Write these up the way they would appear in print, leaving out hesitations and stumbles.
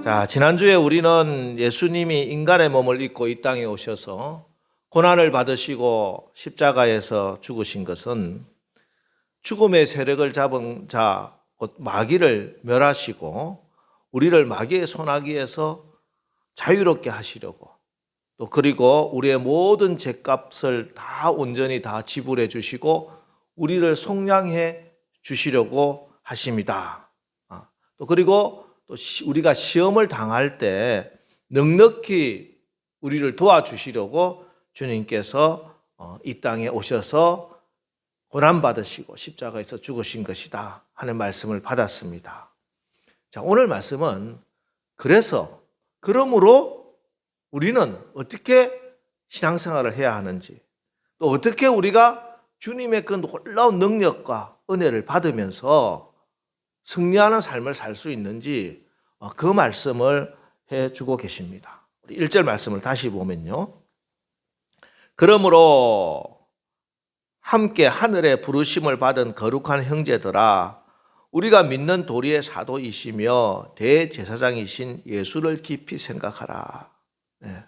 자, 지난주에 우리는 예수님이 인간의 몸을 입고 이 땅에 오셔서 고난을 받으시고 십자가에서 죽으신 것은 죽음의 세력을 잡은 자, 곧 마귀를 멸하시고 우리를 마귀의 손아귀에서 자유롭게 하시려고, 또 그리고 우리의 모든 죄값을 다 온전히 다 지불해 주시고 우리를 속량해 주시려고 하십니다. 또 그리고 또 우리가 시험을 당할 때 넉넉히 우리를 도와주시려고 주님께서 이 땅에 오셔서 고난받으시고 십자가에서 죽으신 것이다 하는 말씀을 받았습니다. 자, 오늘 말씀은 그러므로 우리는 어떻게 신앙생활을 해야 하는지, 또 어떻게 우리가 주님의 그 놀라운 능력과 은혜를 받으면서 승리하는 삶을 살 수 있는지 그 말씀을 해주고 계십니다. 우리 1절 말씀을 다시 보면요. 그러므로 함께 하늘의 부르심을 받은 거룩한 형제들아, 우리가 믿는 도리의 사도이시며 대제사장이신 예수를 깊이 생각하라. 네.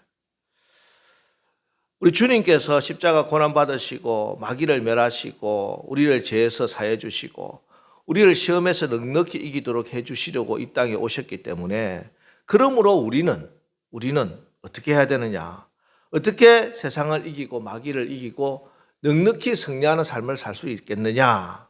우리 주님께서 십자가 고난 받으시고 마귀를 멸하시고 우리를 죄에서 사해 주시고 우리를 시험에서 넉넉히 이기도록 해주시려고 이 땅에 오셨기 때문에, 그러므로 우리는 어떻게 해야 되느냐, 어떻게 세상을 이기고 마귀를 이기고 넉넉히 승리하는 삶을 살 수 있겠느냐.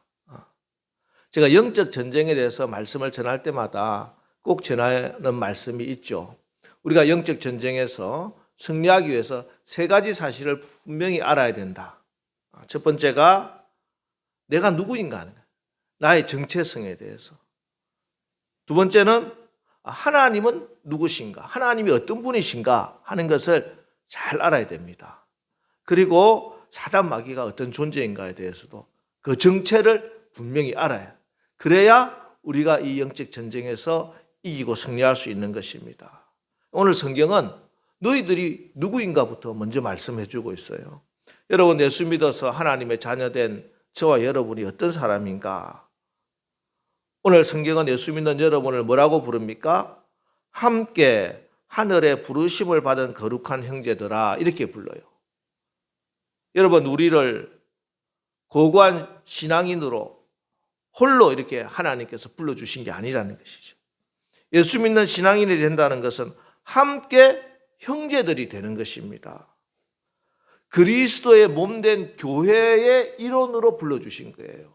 제가 영적 전쟁에 대해서 말씀을 전할 때마다 꼭 전하는 말씀이 있죠. 우리가 영적 전쟁에서 승리하기 위해서 세 가지 사실을 분명히 알아야 된다. 첫 번째가 내가 누구인가 하는 거예요. 나의 정체성에 대해서. 두 번째는 하나님은 누구신가, 하나님이 어떤 분이신가 하는 것을 잘 알아야 됩니다. 그리고 사단 마귀가 어떤 존재인가에 대해서도 그 정체를 분명히 알아야, 그래야 우리가 이 영적 전쟁에서 이기고 승리할 수 있는 것입니다. 오늘 성경은 너희들이 누구인가부터 먼저 말씀해 주고 있어요. 여러분, 예수 믿어서 하나님의 자녀된 저와 여러분이 어떤 사람인가? 오늘 성경은 예수 믿는 여러분을 뭐라고 부릅니까? 함께 하늘의 부르심을 받은 거룩한 형제들아, 이렇게 불러요. 여러분, 우리를 고고한 신앙인으로 홀로 이렇게 하나님께서 불러주신 게 아니라는 것이죠. 예수 믿는 신앙인이 된다는 것은 함께 형제들이 되는 것입니다. 그리스도의 몸된 교회의 일원으로 불러주신 거예요.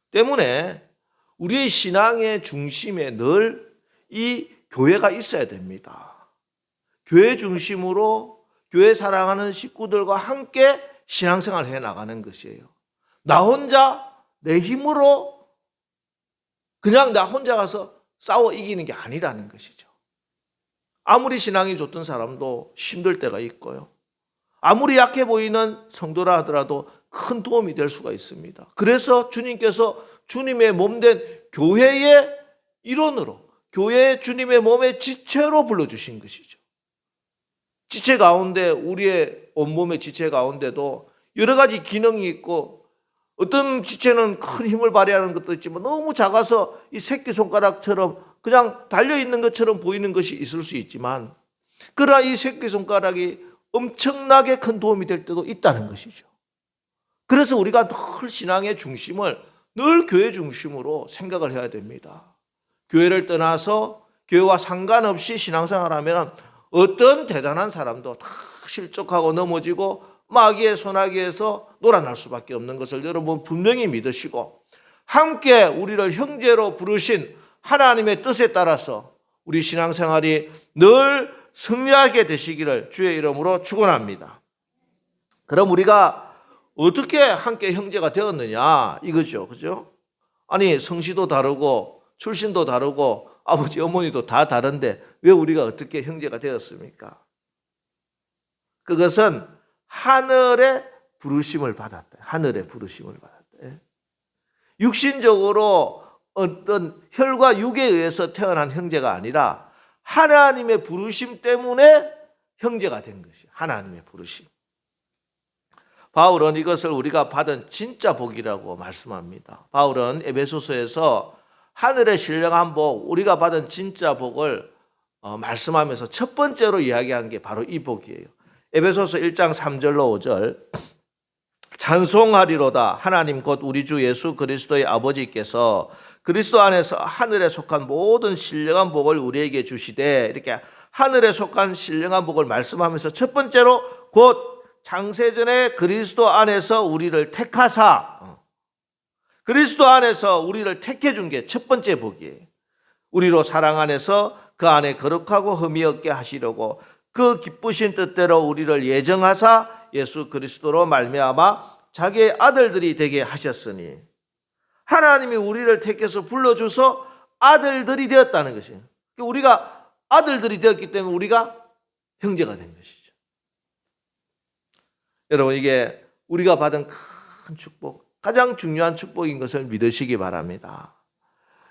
때문에 우리의 신앙의 중심에 늘 이 교회가 있어야 됩니다. 교회 중심으로 교회 사랑하는 식구들과 함께 신앙생활을 해나가는 것이에요. 나 혼자 내 힘으로 그냥 나 혼자 가서 싸워 이기는 게 아니라는 것이죠. 아무리 신앙이 좋던 사람도 힘들 때가 있고요. 아무리 약해 보이는 성도라 하더라도 큰 도움이 될 수가 있습니다. 그래서 주님께서 주님의 몸된 교회의 일원으로, 교회의 주님의 몸의 지체로 불러주신 것이죠. 지체 가운데, 우리의 온몸의 지체 가운데도 여러 가지 기능이 있고, 어떤 지체는 큰 힘을 발휘하는 것도 있지만 너무 작아서 이 새끼손가락처럼 그냥 달려있는 것처럼 보이는 것이 있을 수 있지만, 그러나 이 새끼손가락이 엄청나게 큰 도움이 될 때도 있다는 것이죠. 그래서 우리가 늘 신앙의 중심을 늘 교회 중심으로 생각을 해야 됩니다. 교회를 떠나서 교회와 상관없이 신앙생활하면 어떤 대단한 사람도 다 실족하고 넘어지고 마귀의 손아귀에서 놀아날 수밖에 없는 것을 여러분 분명히 믿으시고, 함께 우리를 형제로 부르신 하나님의 뜻에 따라서 우리 신앙생활이 늘 승리하게 되시기를 주의 이름으로 축원합니다. 그럼 우리가 어떻게 함께 형제가 되었느냐 이거죠. 그죠? 아니, 성씨도 다르고 출신도 다르고 아버지 어머니도 다 다른데 왜 우리가 어떻게 형제가 되었습니까? 그것은 하늘의 부르심을 받았다. 하늘의 부르심을 받았다. 육신적으로 어떤 혈과 육에 의해서 태어난 형제가 아니라 하나님의 부르심 때문에 형제가 된 것이에요. 하나님의 부르심. 바울은 이것을 우리가 받은 진짜 복이라고 말씀합니다. 바울은 에베소서에서 하늘의 신령한 복, 우리가 받은 진짜 복을 말씀하면서 첫 번째로 이야기한 게 바로 이 복이에요. 에베소서 1장 3절로 5절. 찬송하리로다 하나님 곧 우리 주 예수 그리스도의 아버지께서 그리스도 안에서 하늘에 속한 모든 신령한 복을 우리에게 주시되, 이렇게 하늘에 속한 신령한 복을 말씀하면서 첫 번째로 곧 창세전에 그리스도 안에서 우리를 택하사, 그리스도 안에서 우리를 택해 준 게 첫 번째 복이에요. 우리로 사랑 안에서 그 안에 거룩하고 흠이 없게 하시려고 그 기쁘신 뜻대로 우리를 예정하사 예수 그리스도로 말미암아 자기의 아들들이 되게 하셨으니, 하나님이 우리를 택해서 불러줘서 아들들이 되었다는 것이에요. 우리가 아들들이 되었기 때문에 우리가 형제가 된 것이죠. 여러분, 이게 우리가 받은 큰 축복, 가장 중요한 축복인 것을 믿으시기 바랍니다.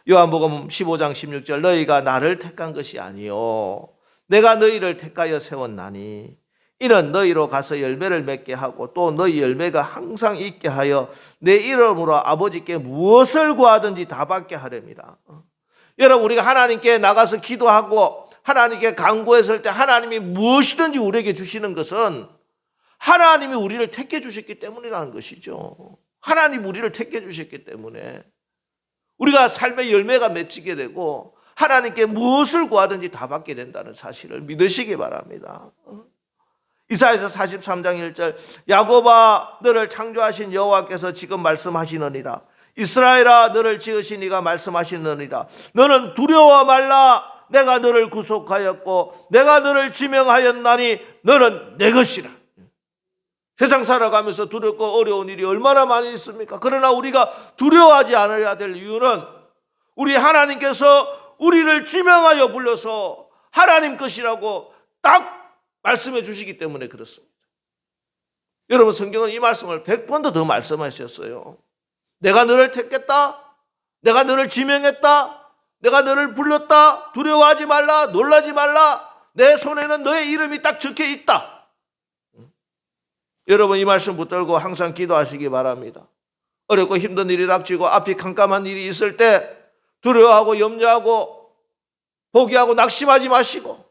요한복음 15장 16절, 너희가 나를 택한 것이 아니요 내가 너희를 택하여 세웠나니 이는 너희로 가서 열매를 맺게 하고 또 너희 열매가 항상 있게 하여 내 이름으로 아버지께 무엇을 구하든지 다 받게 하렵니다. 여러분, 우리가 하나님께 나가서 기도하고 하나님께 간구했을 때 하나님이 무엇이든지 우리에게 주시는 것은 하나님이 우리를 택해 주셨기 때문이라는 것이죠. 하나님이 우리를 택해 주셨기 때문에 우리가 삶의 열매가 맺히게 되고 하나님께 무엇을 구하든지 다 받게 된다는 사실을 믿으시기 바랍니다. 이사야서 43장 1절, 야곱아 너를 창조하신 여호와께서 지금 말씀하시느니라. 이스라엘아 너를 지으신 이가 말씀하시느니라. 너는 두려워 말라. 내가 너를 구속하였고 내가 너를 지명하였나니 너는 내 것이라. 세상 살아가면서 두렵고 어려운 일이 얼마나 많이 있습니까? 그러나 우리가 두려워하지 않아야 될 이유는 우리 하나님께서 우리를 지명하여 불러서 하나님 것이라고 딱 말씀해 주시기 때문에 그렇습니다. 여러분, 성경은 이 말씀을 100번도 더 말씀하셨어요. 내가 너를 택했다. 내가 너를 지명했다. 내가 너를 불렀다. 두려워하지 말라. 놀라지 말라. 내 손에는 너의 이름이 딱 적혀 있다. 여러분, 이 말씀 붙들고 항상 기도하시기 바랍니다. 어렵고 힘든 일이 닥치고 앞이 캄캄한 일이 있을 때 두려워하고 염려하고 포기하고 낙심하지 마시고,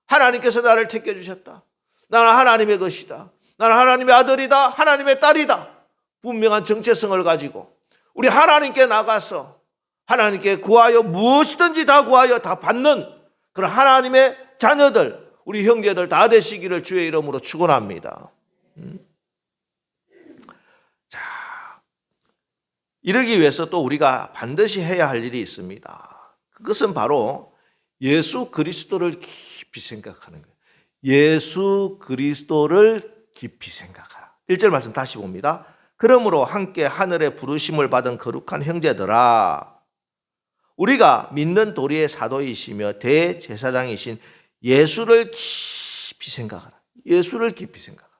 하나님께서 나를 택해 주셨다. 나는 하나님의 것이다. 나는 하나님의 아들이다. 하나님의 딸이다. 분명한 정체성을 가지고 우리 하나님께 나가서 하나님께 구하여 무엇이든지 다 구하여 다 받는 그런 하나님의 자녀들, 우리 형제들 다 되시기를 주의 이름으로 축원합니다. 자, 이러기 위해서 또 우리가 반드시 해야 할 일이 있습니다. 그것은 바로 예수 그리스도를 깊이 생각하는 거예요. 예수 그리스도를 깊이 생각하라. 1절 말씀 다시 봅니다. 그러므로 함께 하늘의 부르심을 받은 거룩한 형제들아, 우리가 믿는 도리의 사도이시며 대제사장이신 예수를 깊이 생각하라. 예수를 깊이 생각하라.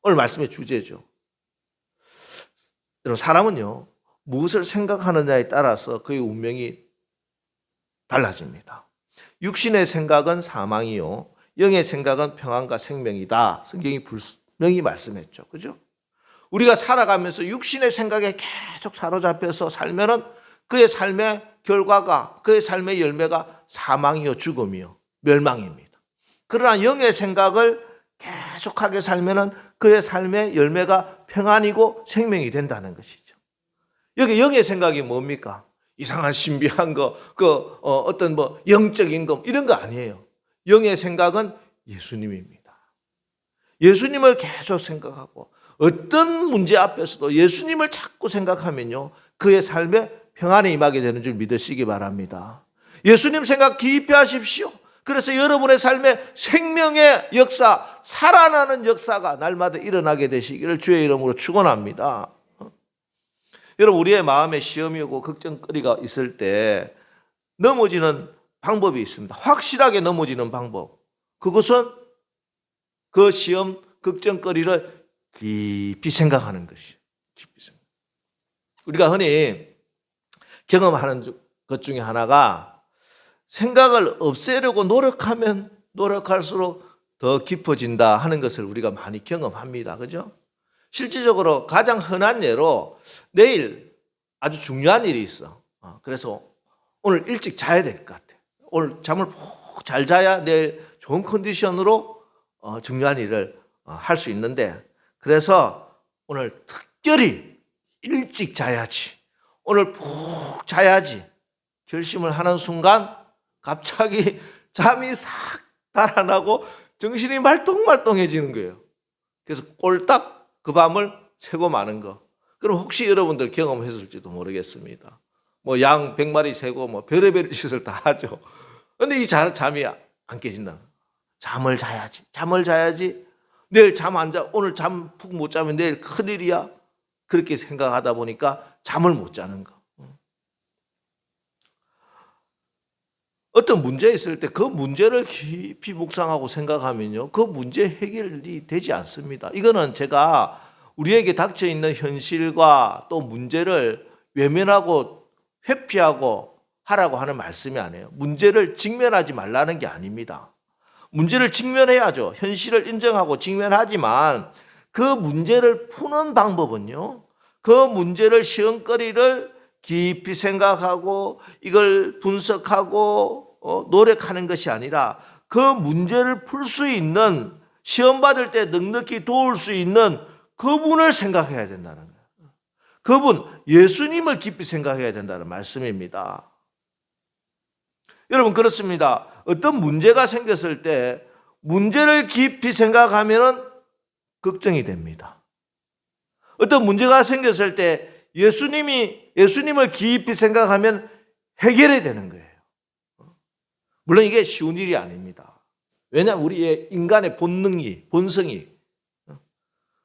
오늘 말씀의 주제죠. 여러분, 사람은요, 무엇을 생각하느냐에 따라서 그의 운명이 달라집니다. 육신의 생각은 사망이요, 영의 생각은 평안과 생명이다. 성경이 분명히 말씀했죠. 그죠? 우리가 살아가면서 육신의 생각에 계속 사로잡혀서 살면은 그의 삶의 결과가, 그의 삶의 열매가 사망이요, 죽음이요, 멸망입니다. 그러나 영의 생각을 계속하게 살면은 그의 삶의 열매가 평안이고 생명이 된다는 것이죠. 여기 영의 생각이 뭡니까? 이상한 신비한 거, 어떤 영적인 거, 이런 거 아니에요. 영의 생각은 예수님입니다. 예수님을 계속 생각하고 어떤 문제 앞에서도 예수님을 자꾸 생각하면요, 그의 삶에 평안에 임하게 되는 줄 믿으시기 바랍니다. 예수님 생각 깊이 하십시오. 그래서 여러분의 삶에 생명의 역사, 살아나는 역사가 날마다 일어나게 되시기를 주의 이름으로 축원합니다. 여러분, 우리의 마음에 시험이 오고 걱정거리가 있을 때 넘어지는 방법이 있습니다. 확실하게 넘어지는 방법. 그것은 그 시험, 걱정거리를 깊이 생각하는 것이에요. 깊이 생각. 우리가 흔히 경험하는 것 중에 하나가 생각을 없애려고 노력하면 노력할수록 더 깊어진다 하는 것을 우리가 많이 경험합니다. 그죠? 실질적으로 가장 흔한 예로 내일 아주 중요한 일이 있어. 그래서 오늘 일찍 자야 될 것 같아. 오늘 잠을 푹 잘 자야 내일 좋은 컨디션으로 중요한 일을 할 수 있는데, 그래서 오늘 특별히 일찍 자야지, 오늘 푹 자야지 결심을 하는 순간 갑자기 잠이 싹 달아나고 정신이 말똥말똥해지는 거예요. 그래서 꼴딱 그 밤을 새고 마는 거. 그럼 혹시 여러분들 경험했을지도 모르겠습니다. 뭐 양 100마리 새고 뭐 별의별 짓을 다 하죠. 근데 이 잠이 안 깨진다. 잠을 자야지. 내일 잠 안 자, 오늘 잠 푹 못 자면 내일 큰일이야. 그렇게 생각하다 보니까 잠을 못 자는 거. 어떤 문제 있을 때 그 문제를 깊이 묵상하고 생각하면요, 그 문제 해결이 되지 않습니다. 이거는 제가 우리에게 닥쳐 있는 현실과 또 문제를 외면하고 회피하고 하라고 하는 말씀이 아니에요. 문제를 직면하지 말라는 게 아닙니다. 문제를 직면해야죠. 현실을 인정하고 직면하지만 그 문제를 푸는 방법은요, 그 문제를 시험거리를 깊이 생각하고 이걸 분석하고 노력하는 것이 아니라 그 문제를 풀 수 있는, 시험 받을 때 넉넉히 도울 수 있는 그분을 생각해야 된다는 거예요. 그분 예수님을 깊이 생각해야 된다는 말씀입니다. 여러분, 그렇습니다. 어떤 문제가 생겼을 때 문제를 깊이 생각하면 걱정이 됩니다. 어떤 문제가 생겼을 때 예수님을 깊이 생각하면 해결이 되는 거예요. 물론 이게 쉬운 일이 아닙니다. 왜냐하면 우리의 인간의 본성이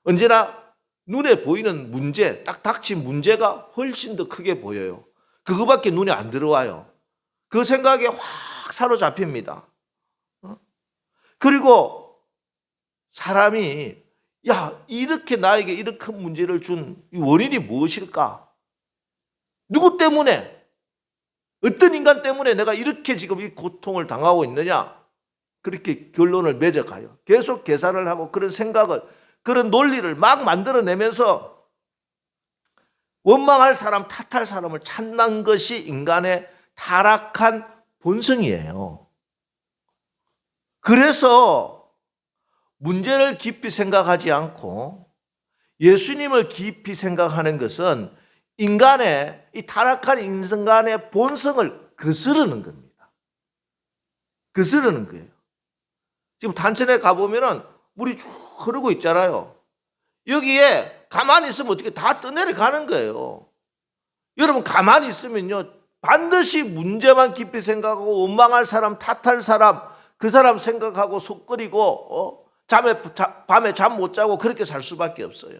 언제나 눈에 보이는 문제, 딱 닥친 문제가 훨씬 더 크게 보여요. 그거밖에 눈에 안 들어와요. 그 생각에 확 사로잡힙니다. 그리고 사람이 이렇게 나에게 이렇게 큰 문제를 준 원인이 무엇일까? 누구 때문에? 어떤 인간 때문에 내가 이렇게 지금 이 고통을 당하고 있느냐? 그렇게 결론을 맺어가요. 계속 계산을 하고 그런 생각을, 그런 논리를 막 만들어내면서 원망할 사람, 탓할 사람을 찾는 것이 인간의 타락한 본성이에요. 그래서 문제를 깊이 생각하지 않고 예수님을 깊이 생각하는 것은 인간의, 이 타락한 인간의 본성을 거스르는 겁니다. 거스르는 거예요. 지금 단천에 가보면은 물이 쭉 흐르고 있잖아요. 여기에 가만히 있으면 어떻게 다 떠내려가는 거예요. 여러분, 가만히 있으면요, 반드시 문제만 깊이 생각하고 원망할 사람, 탓할 사람, 그 사람 생각하고 속끓이고 밤에 잠 못 자고 그렇게 살 수밖에 없어요.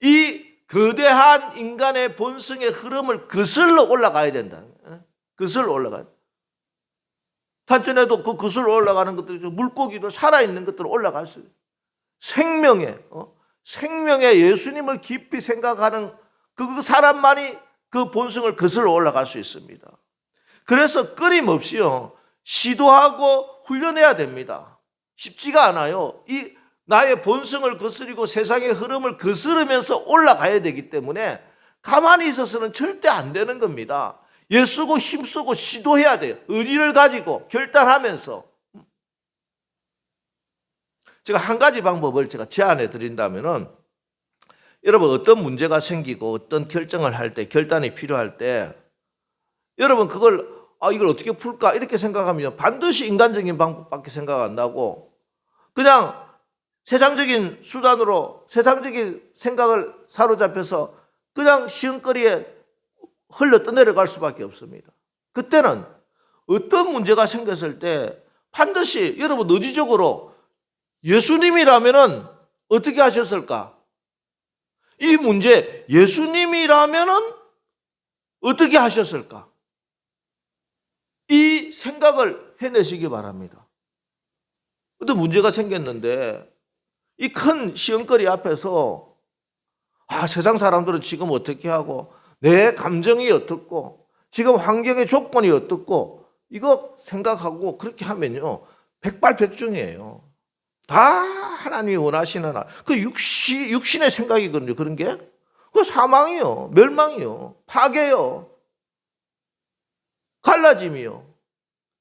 이 거대한 인간의 본성의 흐름을 거슬러 올라가야 된다. 거슬러 올라가야 돼. 탄천에도 그 거슬러 올라가는 것들, 물고기도 살아있는 것들 올라갔어요. 생명의 예수님을 깊이 생각하는 그 사람만이 그 본성을 거슬러 올라갈 수 있습니다. 그래서 끊임없이요, 시도하고 훈련해야 됩니다. 쉽지가 않아요. 이 나의 본성을 거스리고 세상의 흐름을 거스르면서 올라가야 되기 때문에 가만히 있어서는 절대 안 되는 겁니다. 애쓰고 힘쓰고 시도해야 돼요. 의지를 가지고 결단하면서. 제가 한 가지 방법을 제가 제안해 드린다면은, 여러분, 어떤 문제가 생기고 어떤 결정을 할 때, 결단이 필요할 때, 여러분 이걸 어떻게 풀까 이렇게 생각하면 반드시 인간적인 방법밖에 생각 안 나고 그냥 세상적인 수단으로 세상적인 생각을 사로잡혀서 그냥 시험거리에 흘러 떠내려갈 수밖에 없습니다. 그때는 어떤 문제가 생겼을 때 반드시 여러분 의지적으로 예수님이라면은 어떻게 하셨을까? 이 문제 예수님이라면은 어떻게 하셨을까? 이 생각을 해내시기 바랍니다. 어떤 문제가 생겼는데 이 큰 시험거리 앞에서 세상 사람들은 지금 어떻게 하고 내 감정이 어떻고 지금 환경의 조건이 어떻고 이거 생각하고 그렇게 하면요 백발백중이에요. 다 하나님이 원하시는 그 육신의 생각이거든요. 그런 게 그 사망이요, 멸망이요, 파괴요, 갈라짐이요.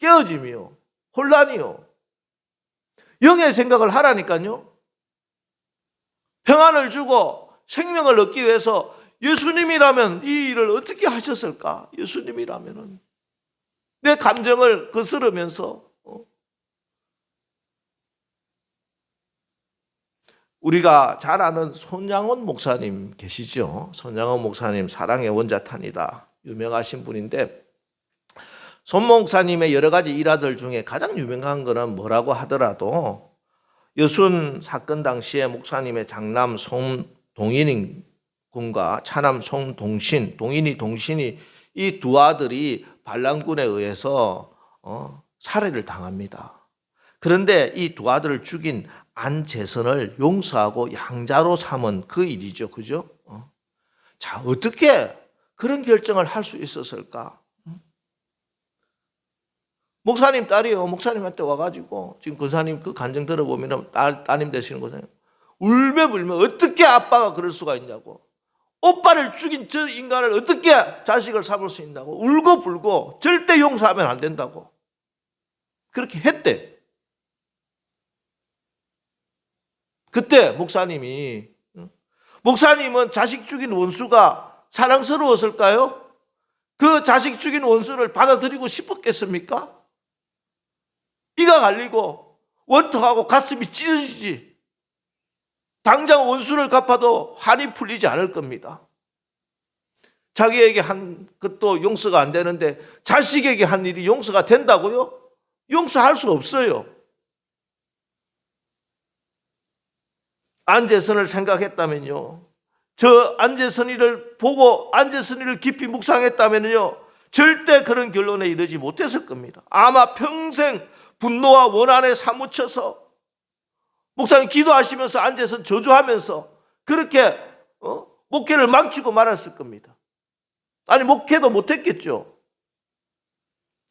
깨어짐이요, 혼란이요. 영의 생각을 하라니까요. 평안을 주고 생명을 얻기 위해서 예수님이라면 이 일을 어떻게 하셨을까? 예수님이라면은 내 감정을 거스르면서 우리가 잘 아는 손양원 목사님 계시죠? 손양원 목사님 사랑의 원자탄이다 유명하신 분인데, 손 목사님의 여러 가지 일화들 중에 가장 유명한 거는 뭐라고 하더라도 여순 사건 당시에 목사님의 장남 송동인 군과 차남 송동신, 동인이 동신이 이 두 아들이 반란군에 의해서 살해를 당합니다. 그런데 이 두 아들을 죽인 안재선을 용서하고 양자로 삼은 그 일이죠. 그죠? 자, 어떻게 그런 결정을 할 수 있었을까? 목사님 딸이요. 목사님한테 와가지고 지금 권사님 그 간증 들어보면 따님 되시는 거잖아요. 울며불며 어떻게 아빠가 그럴 수가 있냐고. 오빠를 죽인 저 인간을 어떻게 자식을 삼을 수 있냐고. 울고불고 절대 용서하면 안 된다고. 그렇게 했대. 그때 목사님은 자식 죽인 원수가 사랑스러웠을까요? 그 자식 죽인 원수를 받아들이고 싶었겠습니까? 이가 갈리고 원통하고 가슴이 찢어지지. 당장 원수를 갚아도 한이 풀리지 않을 겁니다. 자기에게 한 것도 용서가 안 되는데 자식에게 한 일이 용서가 된다고요? 용서할 수 없어요. 안재선을 생각했다면요, 저 안재선이를 보고 안재선이를 깊이 묵상했다면요, 절대 그런 결론에 이르지 못했을 겁니다. 아마 평생 분노와 원한에 사무쳐서 목사님 기도하시면서 안재선 저주하면서 그렇게 목회를 망치고 말았을 겁니다. 아니, 목회도 못했겠죠.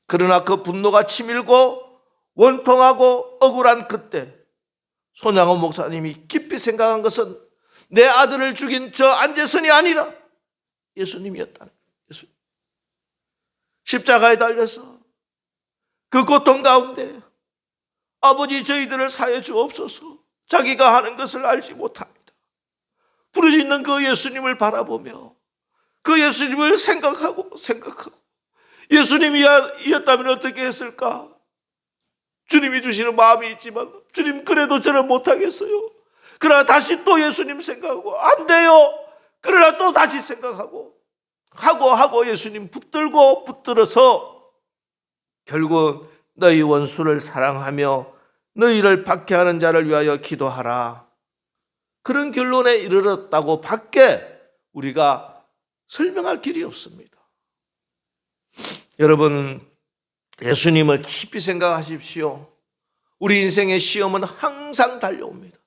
그러나 그 분노가 치밀고 원통하고 억울한 그때 손양원 목사님이 깊이 생각한 것은 내 아들을 죽인 저 안재선이 아니라 예수님이었다. 예수님. 십자가에 달려서 그 고통 가운데 아버지 저희들을 사해 주옵소서. 자기가 하는 것을 알지 못합니다. 부르짖는 그 예수님을 바라보며 그 예수님을 생각하고 예수님이었다면 어떻게 했을까? 주님이 주시는 마음이 있지만 주님 그래도 저는 못하겠어요. 그러나 다시 또 예수님 생각하고 안 돼요. 그러나 또 다시 생각하고 하고 예수님 붙들어서 결국 너희 원수를 사랑하며 너희를 박해하는 자를 위하여 기도하라. 그런 결론에 이르렀다고 밖에 우리가 설명할 길이 없습니다. 여러분, 예수님을 깊이 생각하십시오. 우리 인생의 시험은 항상 달려옵니다.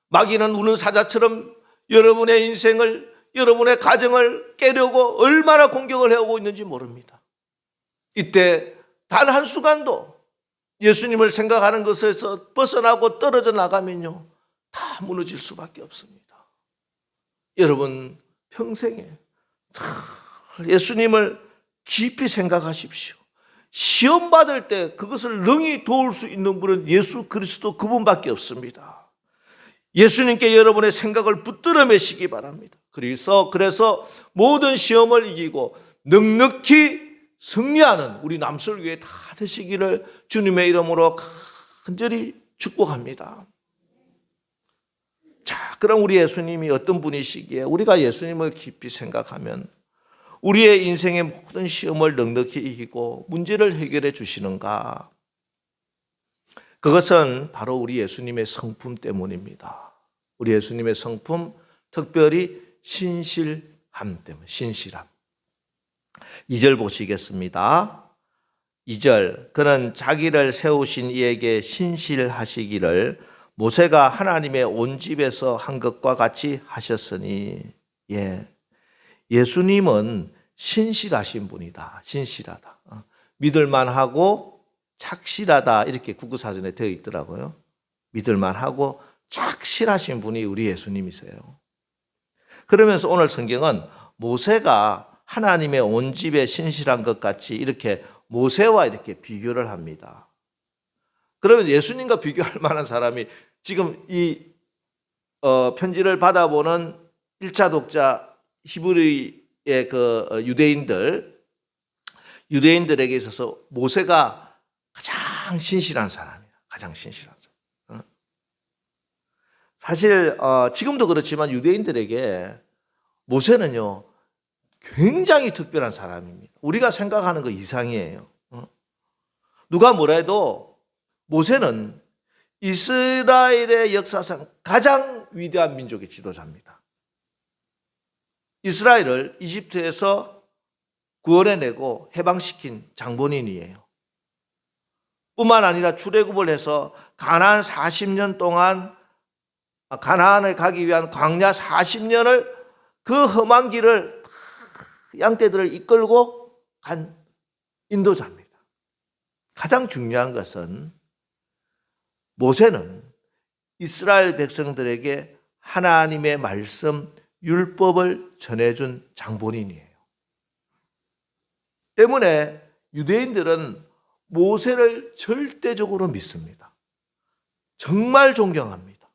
마귀는 우는 사자처럼 여러분의 인생을, 여러분의 가정을 깨려고 얼마나 공격을 해오고 있는지 모릅니다. 이때 단 한순간도 예수님을 생각하는 것에서 벗어나고 떨어져 나가면요, 다 무너질 수밖에 없습니다. 여러분, 평생에 예수님을 깊이 생각하십시오. 시험 받을 때 그것을 능히 도울 수 있는 분은 예수 그리스도 그분밖에 없습니다. 예수님께 여러분의 생각을 붙들어 매시기 바랍니다. 그래서 모든 시험을 이기고 넉넉히 승리하는 우리 남설교회 다 되시기를 주님의 이름으로 간절히 축복합니다. 자, 그럼 우리 예수님이 어떤 분이시기에 우리가 예수님을 깊이 생각하면 우리의 인생의 모든 시험을 넉넉히 이기고 문제를 해결해 주시는가? 그것은 바로 우리 예수님의 성품 때문입니다. 우리 예수님의 성품, 특별히 신실함 때문에, 신실함. 2절 보시겠습니다. 2절, 그는 자기를 세우신 이에게 신실하시기를 모세가 하나님의 온 집에서 한 것과 같이 하셨으니. 예수님은 신실하신 분이다. 신실하다. 믿을만하고 착실하다. 이렇게 국어사전에 되어 있더라고요. 믿을만하고 착실하신 분이 우리 예수님이세요. 그러면서 오늘 성경은 모세가 하나님의 온 집에 신실한 것 같이 이렇게 모세와 이렇게 비교를 합니다. 그러면 예수님과 비교할 만한 사람이 지금 이 편지를 받아보는 1차 독자 히브리의 그 유대인들에게 있어서 모세가 가장 신실한 사람이에요. 가장 신실한 사람. 사실 지금도 그렇지만 유대인들에게 모세는요 굉장히 특별한 사람입니다. 우리가 생각하는 것 이상이에요. 누가 뭐라 해도 모세는 이스라엘의 역사상 가장 위대한 민족의 지도자입니다. 이스라엘을 이집트에서 구원해내고 해방시킨 장본인이에요. 뿐만 아니라 출애굽을 해서 가나안 40년 동안 가나안에 가기 위한 광야 40년을 그 험한 길을 양떼들을 이끌고 간 인도자입니다. 가장 중요한 것은 모세는 이스라엘 백성들에게 하나님의 말씀, 율법을 전해준 장본인이에요. 때문에 유대인들은 모세를 절대적으로 믿습니다. 정말 존경합니다.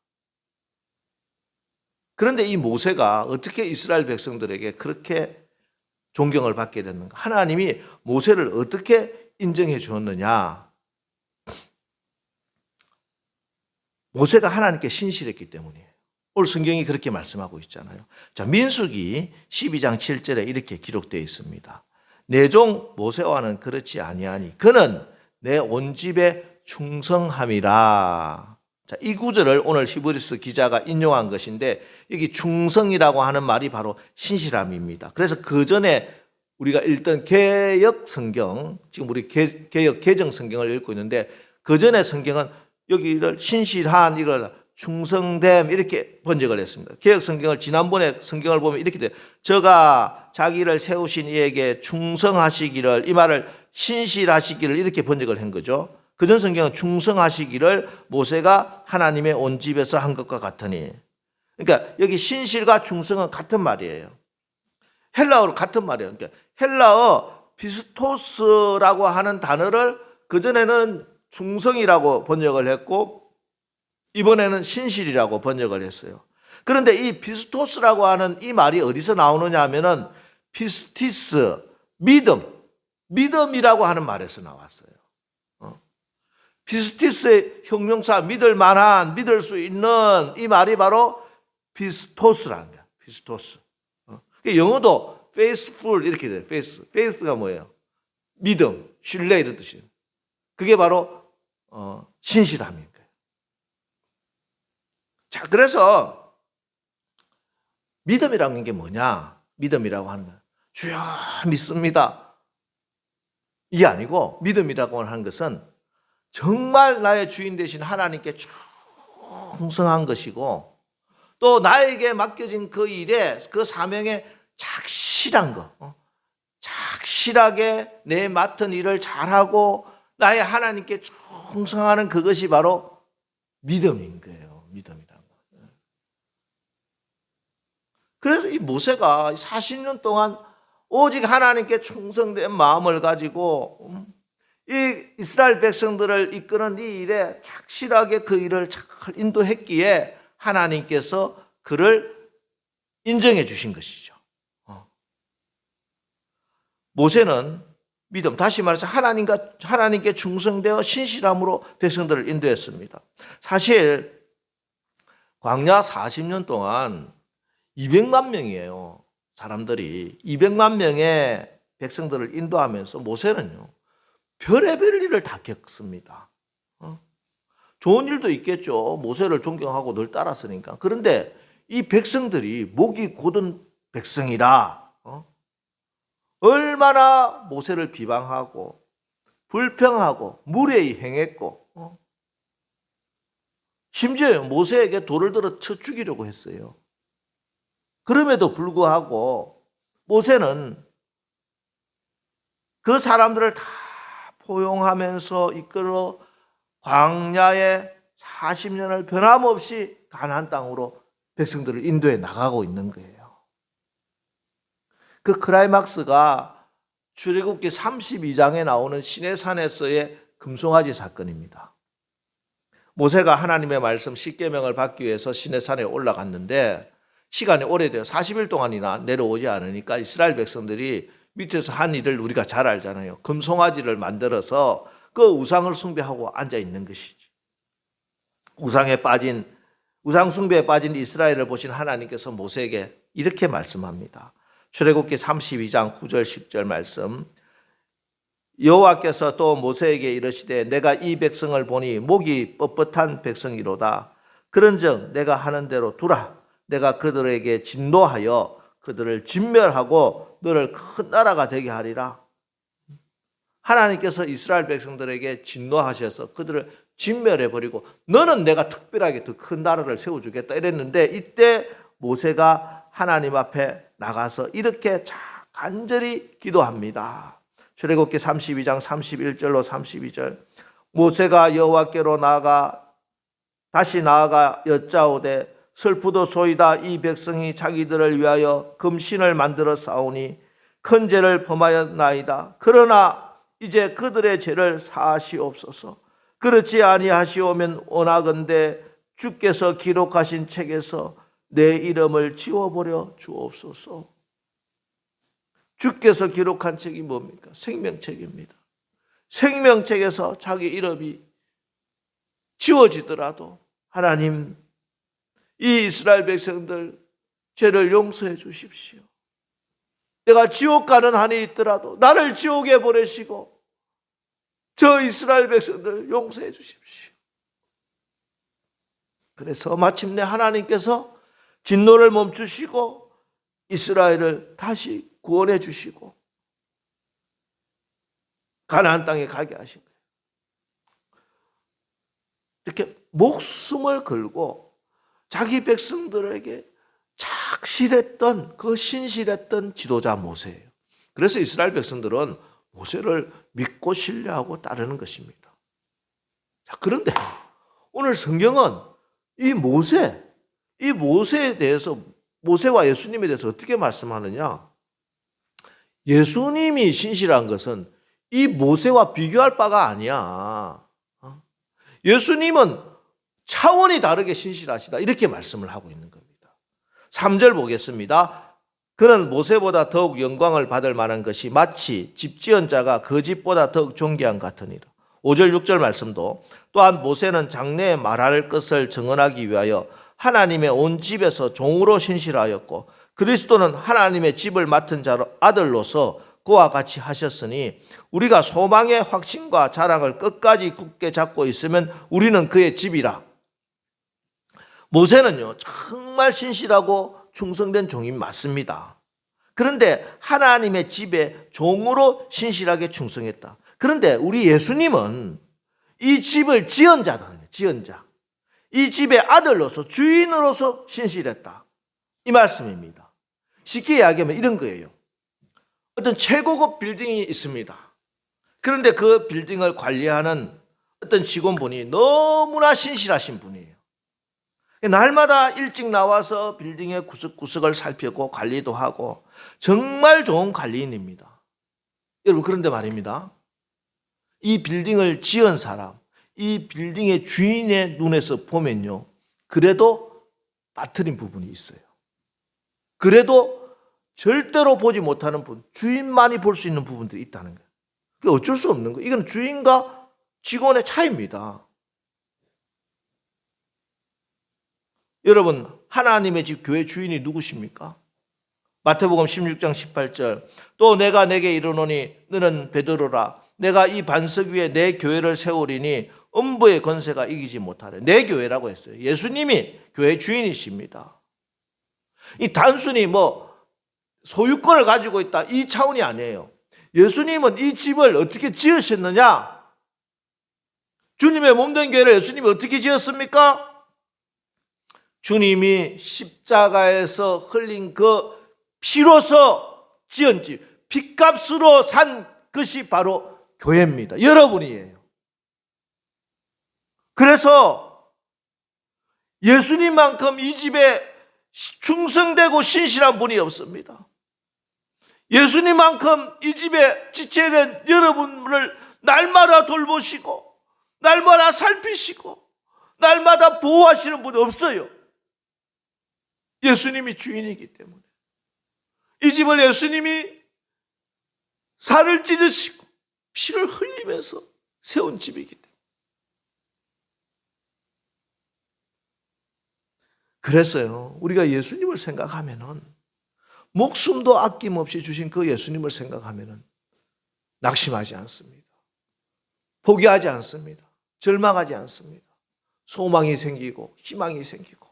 그런데 이 모세가 어떻게 이스라엘 백성들에게 그렇게 존경을 받게 됐는가? 하나님이 모세를 어떻게 인정해 주었느냐? 모세가 하나님께 신실했기 때문이에요. 오늘 성경이 그렇게 말씀하고 있잖아요. 자, 민수기 12장 7절에 이렇게 기록되어 있습니다. 내 종 모세와는 그렇지 아니하니 그는 내 온 집에 충성함이라. 자, 이 구절을 오늘 히브리서 기자가 인용한 것인데 여기 충성이라고 하는 말이 바로 신실함입니다. 그래서 그 전에 우리가 읽던 개역 성경, 지금 우리 개역 개정 성경을 읽고 있는데 그 전에 성경은 여기를 신실한 이걸 충성됨 이렇게 번역을 했습니다. 개역 성경을 지난번에 성경을 보면 이렇게 돼요. 저가 자기를 세우신 이에게 충성하시기를, 이 말을 신실하시기를 이렇게 번역을 한 거죠. 그전 성경은 충성하시기를 모세가 하나님의 온 집에서 한 것과 같으니. 그러니까 여기 신실과 충성은 같은 말이에요. 헬라어로 같은 말이에요. 그러니까 헬라어 피스토스라고 하는 단어를 그전에는 충성이라고 번역을 했고 이번에는 신실이라고 번역을 했어요. 그런데 이 피스토스라고 하는 이 말이 어디서 나오느냐 하면은 피스티스, 믿음이라고 하는 말에서 나왔어요. 피스티스의 형용사 믿을 만한, 믿을 수 있는 이 말이 바로 피스토스라는 거야. 피스토스. 영어도 faithful 이렇게 돼요. faith가 뭐예요? 믿음, 신뢰 이런 뜻이에요. 그게 바로 신실함인 거예요. 자, 그래서 믿음이라는 게 뭐냐? 믿음이라고 하는 거예요. 주여 믿습니다. 이게 아니고 믿음이라고 하는 것은 정말 나의 주인 되신 하나님께 충성한 것이고 또 나에게 맡겨진 그 일에 그 사명에 착실한 거, 착실하게 내 맡은 일을 잘하고 나의 하나님께 충성하는 그것이 바로 믿음인 거예요. 믿음이라는 거. 그래서 이 모세가 40년 동안 오직 하나님께 충성된 마음을 가지고 이 이스라엘 백성들을 이끄는 이 일에 착실하게 그 일을 잘 인도했기에 하나님께서 그를 인정해 주신 것이죠. 모세는 믿음, 다시 말해서 하나님께 충성되어 신실함으로 백성들을 인도했습니다. 사실 광야 40년 동안 200만 명이에요. 사람들이 200만 명의 백성들을 인도하면서 모세는요 별의별 일을 다 겪습니다. 좋은 일도 있겠죠. 모세를 존경하고 늘 따랐으니까. 그런데 이 백성들이 목이 곧은 백성이라 얼마나 모세를 비방하고 불평하고 무례히 행했고 심지어 모세에게 돌을 들어 쳐 죽이려고 했어요. 그럼에도 불구하고 모세는 그 사람들을 다 포용하면서 이끌어 광야에 40년을 변함없이 가나안 땅으로 백성들을 인도해 나가고 있는 거예요. 그 클라이막스가 출애굽기 32장에 나오는 시내산에서의 금송아지 사건입니다. 모세가 하나님의 말씀 십계명을 받기 위해서 시내산에 올라갔는데 시간이 오래돼요. 40일 동안이나 내려오지 않으니까 이스라엘 백성들이 밑에서 한 일을 우리가 잘 알잖아요. 금송아지를 만들어서 그 우상을 숭배하고 앉아 있는 것이지. 우상 숭배에 빠진 이스라엘을 보신 하나님께서 모세에게 이렇게 말씀합니다. 출애굽기 32장 9절 10절 말씀. 여호와께서 또 모세에게 이르시되 내가 이 백성을 보니 목이 뻣뻣한 백성이로다. 그런즉 내가 하는 대로 두라. 내가 그들에게 진노하여 그들을 진멸하고 너를 큰 나라가 되게 하리라. 하나님께서 이스라엘 백성들에게 진노하셔서 그들을 진멸해버리고 너는 내가 특별하게 더 큰 나라를 세워주겠다 이랬는데, 이때 모세가 하나님 앞에 나가서 이렇게 간절히 기도합니다. 출애굽기 32장 31절로 32절. 모세가 여호와께로 다시 나아가 여짜오되 슬프도소이다. 이 백성이 자기들을 위하여 금신을 만들어 싸우니 큰 죄를 범하였나이다. 그러나 이제 그들의 죄를 사하시옵소서. 그렇지 아니하시오면 원하건대 주께서 기록하신 책에서 내 이름을 지워버려 주옵소서. 주께서 기록한 책이 뭡니까? 생명책입니다. 생명책에서 자기 이름이 지워지더라도 하나님, 이 이스라엘 백성들 죄를 용서해 주십시오. 내가 지옥 가는 한이 있더라도 나를 지옥에 보내시고 저 이스라엘 백성들 용서해 주십시오. 그래서 마침내 하나님께서 진노를 멈추시고 이스라엘을 다시 구원해 주시고 가나안 땅에 가게 하신 거예요. 이렇게 목숨을 걸고 자기 백성들에게 착실했던, 그 신실했던 지도자 모세예요. 그래서 이스라엘 백성들은 모세를 믿고 신뢰하고 따르는 것입니다. 자, 그런데 오늘 성경은 이 모세에 대해서, 모세와 예수님에 대해서 어떻게 말씀하느냐? 예수님이 신실한 것은 이 모세와 비교할 바가 아니야. 예수님은 차원이 다르게 신실하시다, 이렇게 말씀을 하고 있는 겁니다. 3절 보겠습니다. 그는 모세보다 더욱 영광을 받을 만한 것이 마치 집 지은 자가 그 집보다 더욱 존귀한 같으니라. 5절 6절 말씀도 또한 모세는 장래에 말할 것을 증언하기 위하여 하나님의 온 집에서 종으로 신실하였고 그리스도는 하나님의 집을 맡은 자로 아들로서 그와 같이 하셨으니 우리가 소망의 확신과 자랑을 끝까지 굳게 잡고 있으면 우리는 그의 집이라. 모세는요, 정말 신실하고 충성된 종이 맞습니다. 그런데 하나님의 집에 종으로 신실하게 충성했다. 그런데 우리 예수님은 이 집을 지은 자다. 지은 자. 이 집의 아들로서, 주인으로서 신실했다, 이 말씀입니다. 쉽게 이야기하면 이런 거예요. 어떤 최고급 빌딩이 있습니다. 그런데 그 빌딩을 관리하는 어떤 직원분이 너무나 신실하신 분이에요. 날마다 일찍 나와서 빌딩의 구석구석을 살피고 관리도 하고 정말 좋은 관리인입니다. 여러분, 그런데 말입니다, 이 빌딩을 지은 사람, 이 빌딩의 주인의 눈에서 보면요, 그래도 빠뜨린 부분이 있어요. 그래도 절대로 보지 못하는 부분, 주인만이 볼 수 있는 부분들이 있다는 거예요. 그게 어쩔 수 없는 거예요. 이건 주인과 직원의 차이입니다. 여러분, 하나님의 집 교회 주인이 누구십니까? 마태복음 16장 18절. 또 내가 내게 이르노니 너는 베드로라. 내가 이 반석 위에 내 교회를 세우리니 음부의 권세가 이기지 못하래. 내 교회라고 했어요. 예수님이 교회 주인이십니다. 이 단순히 소유권을 가지고 있다, 이 차원이 아니에요. 예수님은 이 집을 어떻게 지으셨느냐? 주님의 몸된 교회를 예수님이 어떻게 지었습니까? 주님이 십자가에서 흘린 그 피로서 지은 집, 핏값으로 산 것이 바로 교회입니다. 여러분이에요. 그래서 예수님만큼 이 집에 충성되고 신실한 분이 없습니다. 예수님만큼 이 집에 지체된 여러분을 날마다 돌보시고 날마다 살피시고 날마다 보호하시는 분이 없어요. 예수님이 주인이기 때문에. 이 집을 예수님이 살을 찢으시고 피를 흘리면서 세운 집이기 때문에. 그래서요, 우리가 예수님을 생각하면은, 목숨도 아낌없이 주신 그 예수님을 생각하면은 낙심하지 않습니다. 포기하지 않습니다. 절망하지 않습니다. 소망이 생기고 희망이 생기고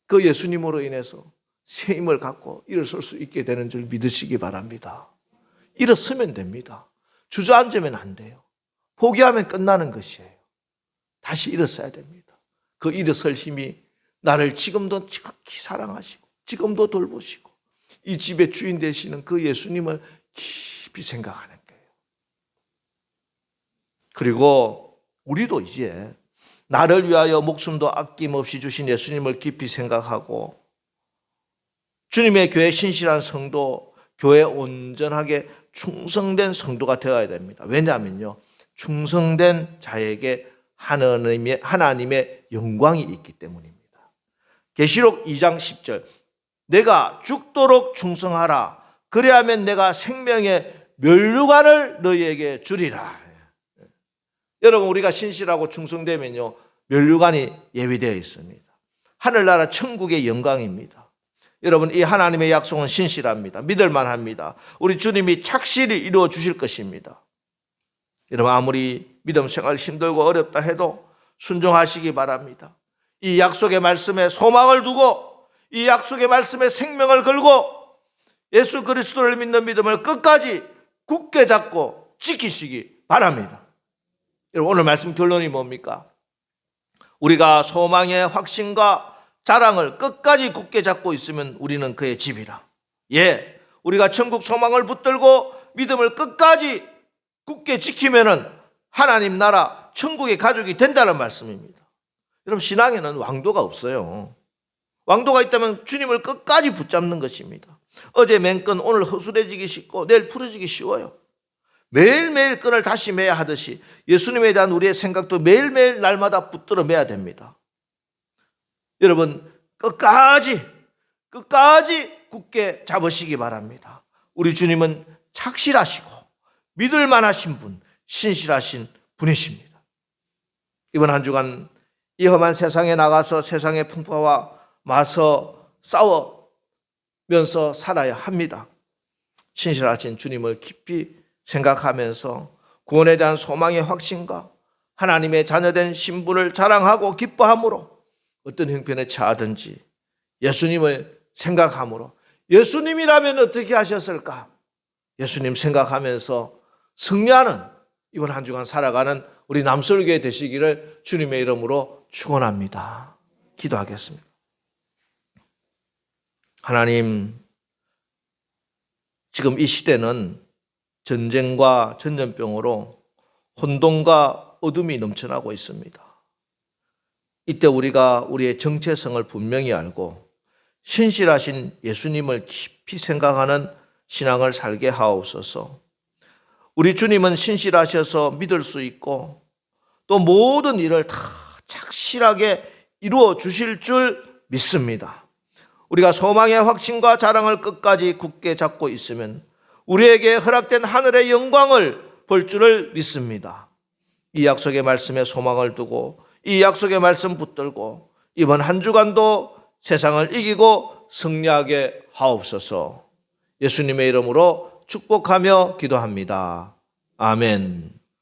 그 예수님으로 인해서 새 힘을 갖고 일어설 수 있게 되는 줄 믿으시기 바랍니다. 일어서면 됩니다. 주저앉으면 안 돼요. 포기하면 끝나는 것이에요. 다시 일어서야 됩니다. 그 일어설 힘이 나를 지금도 지극히 사랑하시고 지금도 돌보시고 이 집의 주인 되시는 그 예수님을 깊이 생각하는 거예요. 그리고 우리도 이제 나를 위하여 목숨도 아낌없이 주신 예수님을 깊이 생각하고 주님의 교회 신실한 성도, 교회 온전하게 충성된 성도가 되어야 됩니다. 왜냐하면요, 충성된 자에게 하나님의 영광이 있기 때문입니다. 계시록 2장 10절, 내가 죽도록 충성하라. 그래야면 내가 생명의 면류관을 너희에게 주리라. 여러분, 우리가 신실하고 충성되면요, 면류관이 예비되어 있습니다. 하늘나라 천국의 영광입니다. 여러분, 이 하나님의 약속은 신실합니다. 믿을만합니다. 우리 주님이 착실히 이루어 주실 것입니다. 여러분, 아무리 믿음 생활 힘들고 어렵다 해도 순종하시기 바랍니다. 이 약속의 말씀에 소망을 두고 이 약속의 말씀에 생명을 걸고 예수 그리스도를 믿는 믿음을 끝까지 굳게 잡고 지키시기 바랍니다. 여러분, 오늘 말씀 결론이 뭡니까? 우리가 소망의 확신과 자랑을 끝까지 굳게 잡고 있으면 우리는 그의 집이라. 예, 우리가 천국 소망을 붙들고 믿음을 끝까지 굳게 지키면은 하나님 나라 천국의 가족이 된다는 말씀입니다. 여러분, 신앙에는 왕도가 없어요. 왕도가 있다면 주님을 끝까지 붙잡는 것입니다. 어제 맨 끈 오늘 허술해지기 쉽고 내일 풀어지기 쉬워요. 매일매일 끈을 다시 매야 하듯이 예수님에 대한 우리의 생각도 매일매일 날마다 붙들어 매야 됩니다. 여러분, 끝까지 굳게 잡으시기 바랍니다. 우리 주님은 착실하시고 믿을 만하신 분, 신실하신 분이십니다. 이번 한 주간 이 험한 세상에 나가서 세상의 풍파와 맞서 싸우면서 살아야 합니다. 신실하신 주님을 깊이 생각하면서 구원에 대한 소망의 확신과 하나님의 자녀된 신분을 자랑하고 기뻐함으로 어떤 형편에 처하든지 예수님을 생각함으로, 예수님이라면 어떻게 하셨을까? 예수님 생각하면서 승리하는 이번 한 주간 살아가는 우리 남설교회 되시기를 주님의 이름으로 축원합니다. 기도하겠습니다. 하나님, 지금 이 시대는 전쟁과 전염병으로 혼돈과 어둠이 넘쳐나고 있습니다. 이때 우리가 우리의 정체성을 분명히 알고 신실하신 예수님을 깊이 생각하는 신앙을 살게 하옵소서. 우리 주님은 신실하셔서 믿을 수 있고 또 모든 일을 다 착실하게 이루어 주실 줄 믿습니다. 우리가 소망의 확신과 자랑을 끝까지 굳게 잡고 있으면 우리에게 허락된 하늘의 영광을 볼 줄을 믿습니다. 이 약속의 말씀에 소망을 두고 이 약속의 말씀 붙들고 이번 한 주간도 세상을 이기고 승리하게 하옵소서. 예수님의 이름으로 축복하며 기도합니다. 아멘.